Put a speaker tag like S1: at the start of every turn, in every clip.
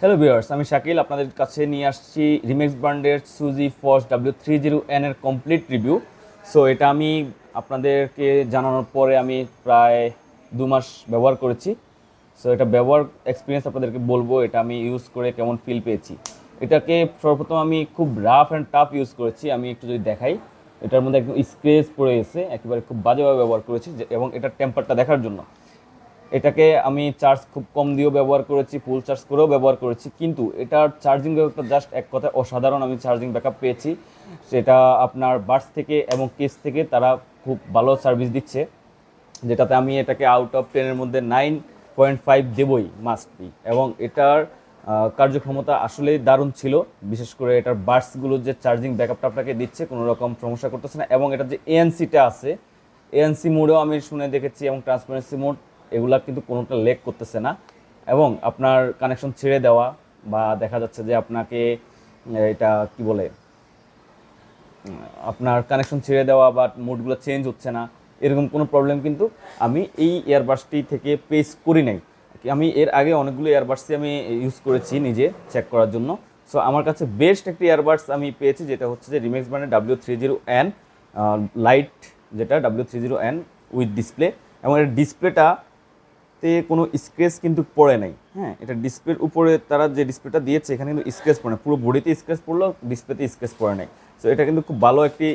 S1: Hello viewers, আমি শাকিল আপনাদের কাছে নিয়ে আসছি রিমেক্স ব্র্যান্ডের সুজি ফস W30N এর কমপ্লিট রিভিউ। সো এটা আমি আপনাদেরকে জানানোর পরে আমি প্রায় 2 মাস ব্যবহার করেছি। সো এটা ব্যবহার এক্সপিরিয়েন্স আপনাদেরকে বলবো, এটা আমি ইউজ করে কেমন ফিল পেয়েছি। এটাকে সর্বপ্রথম আমি খুব রাফ অ্যান্ড টাফ ইউজ করেছি। আমি একটু যদি দেখাই, এটার মধ্যে একদম স্ক্রেচ পড়ে গেছে, একেবারে খুব বাজেভাবে ব্যবহার করেছি এবং এটার টেম্পারটা দেখার জন্য এটাকে আমি চার্জ খুব কম দিয়েও ব্যবহার করেছি, ফুল চার্জ করেও ব্যবহার করেছি, কিন্তু এটার চার্জিং ব্যাকআপটা জাস্ট এক কথায় অসাধারণ। আমি চার্জিং ব্যাকআপ পেয়েছি, সেটা আপনার বাডস থেকে এবং কেস থেকে তারা খুব ভালো সার্ভিস দিচ্ছে, যেটাতে আমি এটাকে আউট অফ 10-এর মধ্যে 9.5 দেবই, মাস্ট বি। এবং এটার কার্যক্ষমতা আসলেই দারুণ ছিল। বিশেষ করে এটার বাডসগুলো যে চার্জিং ব্যাকআপটা আপনাকে দিচ্ছে, কোনো রকম সমস্যা করতেছে না। এবং এটার যে এএনসিটা আছে, এএনসি মোডেও আমি শুনে দেখেছি এবং ট্রান্সপারেন্সি মোড, এগুলা কিন্তু কোনোটা লেগ করতেছে না। এবং আপনার কানেকশন ছেড়ে দেওয়া বা দেখা যাচ্ছে যে আপনাকে এটা কি বলে, আপনার কানেকশন ছেড়ে দেওয়া বা মোডগুলো চেঞ্জ হচ্ছে না, এরকম কোনো প্রবলেম কিন্তু আমি এই ইয়ারবাডসটি থেকে ফেস করি নাই। আমি এর আগে অনেকগুলো ইয়ারবাডসই আমি ইউজ করেছি নিজে চেক করার জন্য। সো আমার কাছে বেস্ট একটি ইয়ারবাডস আমি পেয়েছি, যেটা হচ্ছে যে রিমেক্স ব্র্যান্ডের W30N লাইট, যেটা W30N উইথ ডিসপ্লে। এবং এর ডিসপ্লেটাতে কোনো স্ক্র্যাচ কিন্তু পড়ে নাই। হ্যাঁ, এটা ডিসপ্লের উপরে তারা যে ডিসপ্লেটা দিয়েছে, এখানে কিন্তু স্ক্র্যাচ পড়ে না, পুরো বডিতে স্ক্র্যাচ পড়লো, ডিসপ্লেতে স্ক্র্যাচ পড়ে নাই। সো এটা কিন্তু খুব ভালো একটি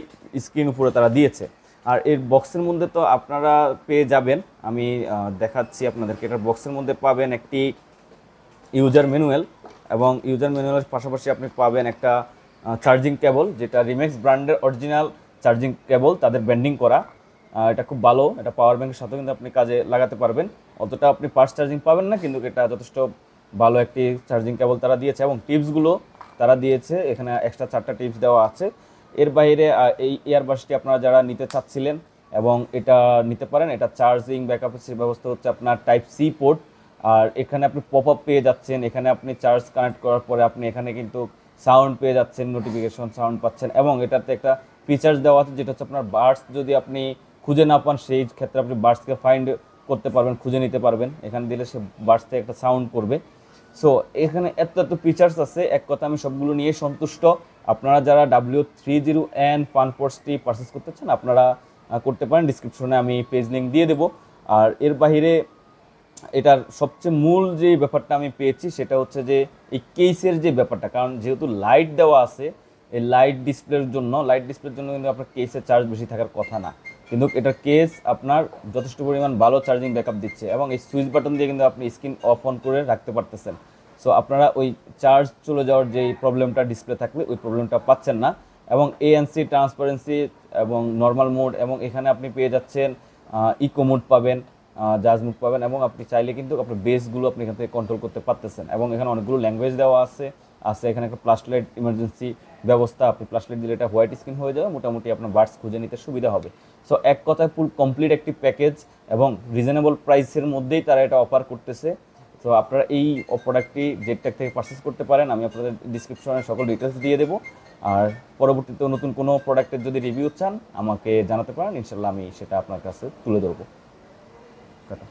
S1: স্ক্রিন উপরে তারা দিয়েছে। আর এর বক্সের মধ্যে তো আপনারা পেয়ে যাবেন, আমি দেখাচ্ছি আপনাদেরকে। এটার বক্সের মধ্যে পাবেন একটি ইউজার ম্যানুয়াল, এবং ইউজার ম্যানুয়ালের পাশাপাশি আপনি পাবেন একটা চার্জিং কেবল, যেটা রিমেক্স ব্র্যান্ডের অরিজিনাল চার্জিং কেবল, তাদের ব্র্যান্ডিং করা। এটা খুব ভালো, এটা পাওয়ার ব্যাংকের সাথেও কিন্তু আপনি কাজে লাগাতে পারবেন। অতটা আপনি ফাস্ট চার্জিং পাবেন না, কিন্তু এটা যথেষ্ট ভালো একটি চার্জিং কেবল তারা দিয়েছে। এবং টিপসগুলো তারা দিয়েছে, এখানে এক্সট্রা 4টা টিপস দেওয়া আছে। এর বাইরে এই ইয়ারবাডসটি আপনারা যারা নিতে চাচ্ছিলেন এবং এটা নিতে পারেন, এটা চার্জিং ব্যাকআপের ব্যবস্থা হচ্ছে আপনার টাইপ সি পোর্ট। আর এখানে আপনি পপ আপ পেয়ে যাচ্ছেন, এখানে আপনি চার্জ কানেক্ট করার পরে আপনি এখানে কিন্তু সাউন্ড পেয়ে যাচ্ছেন, নোটিফিকেশন সাউন্ড পাচ্ছেন। এবং এটাতে একটা ফিচার্স দেওয়া আছে, যেটা হচ্ছে আপনার বাডস যদি আপনি খুঁজে না পান, সেই ক্ষেত্রে আপনি বাডসকে ফাইন্ড করতে পারবেন, খুঁজে নিতে পারবেন। এখানে দিলে সে বাডস থেকে একটা সাউন্ড করবে। সো এখানে এত এত ফিচার্স আছে, এক কথা আমি সবগুলো নিয়ে সন্তুষ্ট। আপনারা যারা W30N ফানফোর্সটি পারচেস করতে চান, আপনারা করতে পারেন। ডিসক্রিপশনে আমি পেজ লিঙ্ক দিয়ে দেবো। আর এর বাইরে এটার সবচেয়ে মূল যে ব্যাপারটা আমি পেয়েছি, সেটা হচ্ছে যে এই কেসের যে ব্যাপারটা, কারণ যেহেতু লাইট দেওয়া আছে, এই লাইট ডিসপ্লের জন্য কিন্তু আপনার কেসের চার্জ বেশি থাকার কথা না, কিন্তু এটার কেস আপনার যথেষ্ট পরিমাণ ভালো চার্জিং ব্যাকআপ দিচ্ছে। এবং এই সুইচ বাটন দিয়ে কিন্তু আপনি স্ক্রিন অফ অন করে রাখতে পারতেছেন। সো আপনারা ওই চার্জ চলে যাওয়ার যে প্রবলেমটা ডিসপ্লে থাকলে, ওই প্রবলেমটা পাচ্ছেন না। এবং এএনসি, ট্রান্সপারেন্সি এবং নর্মাল মোড, এবং এখানে আপনি পেয়ে যাচ্ছেন ইকো মোড পাবেন, জাজ মোড পাবেন। এবং আপনি চাইলে কিন্তু আপনার বেসগুলো আপনি এখান থেকে কন্ট্রোল করতে পারতেছেন। এবং এখানে অনেকগুলো ল্যাঙ্গুয়েজ দেওয়া আছে। এখানে একটা ফ্ল্যাশ লাইট ইমার্জেন্সি ব্যবস্থা, আপনি ফ্ল্যাশ লাইট দিলে এটা হোয়াইট স্ক্রিন হয়ে যাবে, মোটামুটি আপনার বাডস খুঁজে নিতে সুবিধা হবে। সো এক কথায় ফুল কমপ্লিট একটি প্যাকেজ, এবং রিজনেবল প্রাইসের মধ্যেই তারা এটা অফার করতেছে। তো আপনারা এই প্রোডাক্টটি জেডটেক থেকে পারচেস করতে পারেন। আমি আপনাদের ডিসক্রিপশনে সকল ডিটেলস দিয়ে দেবো। আর পরবর্তীতে নতুন কোনো প্রোডাক্টের যদি রিভিউ চান, আমাকে জানাতে পারেন, ইনশাল্লাহ আমি সেটা আপনার কাছে তুলে ধরবো। টাটা।